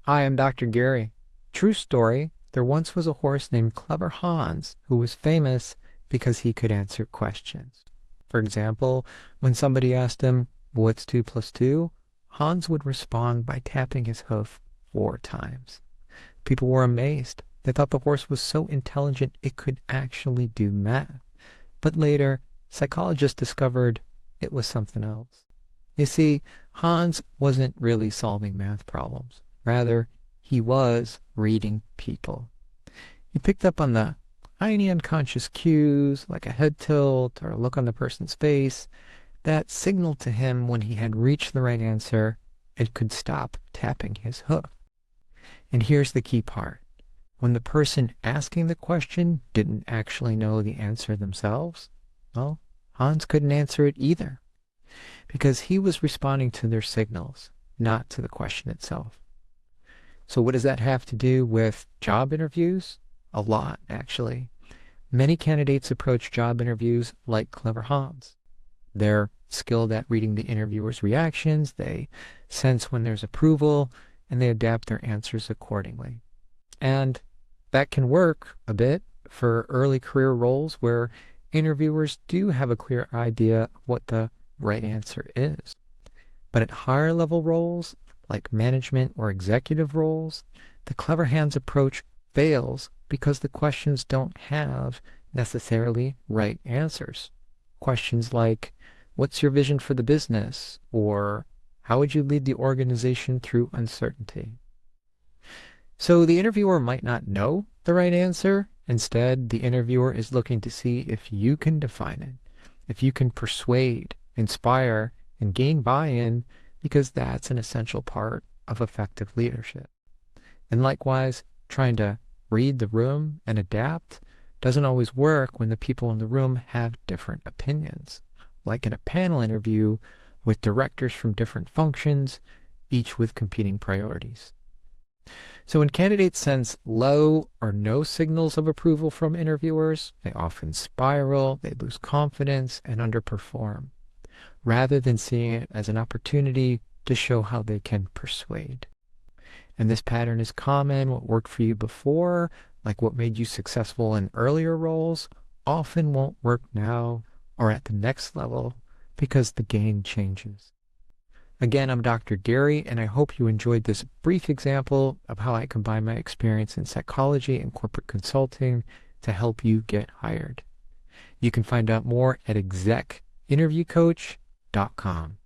Hi, I'm Dr. Gary. True story, there once was a horse named Clever Hans who was famous because he could answer questions. For example, when somebody asked him, "What's 2 plus 2?" Hans would respond by tapping his hoof 4 times. People were amazed. They thought the horse was so intelligent it could actually do math. But later, psychologists discovered it was something else. You see, Hans wasn't really solving math problems. Rather, he was reading people. He picked up on the tiny unconscious cues, like a head tilt or a look on the person's face, that signaled to him when he had reached the right answer and could stop tapping his hoof. And here's the key part. When the person asking the question didn't actually know the answer themselves, well, Hans couldn't answer it either, because he was responding to their signals, not to the question itself. So what does that have to do with job interviews? A lot, actually. Many candidates approach job interviews like Clever Hans. They're skilled at reading the interviewer's reactions, they sense when there's approval, and they adapt their answers accordingly. And that can work a bit for early career roles where interviewers do have a clear idea of what the right answer is. But at higher level roles, like management or executive roles, the Clever Hands approach fails because the questions don't have necessarily right answers. Questions like, what's your vision for the business? Or how would you lead the organization through uncertainty? So the interviewer might not know the right answer. Instead, the interviewer is looking to see if you can define it, if you can persuade, inspire, and gain buy-in, because that's an essential part of effective leadership. And likewise, trying to read the room and adapt doesn't always work when the people in the room have different opinions, like in a panel interview with directors from different functions, each with competing priorities. So when candidates sense low or no signals of approval from interviewers, they often spiral, they lose confidence, and underperform, rather than seeing it as an opportunity to show how they can persuade. And this pattern is common. What worked for you before, like what made you successful in earlier roles, often won't work now or at the next level because the game changes. Again, I'm Dr. Gary, and I hope you enjoyed this brief example of how I combine my experience in psychology and corporate consulting to help you get hired. You can find out more at execinterviewcoach.com.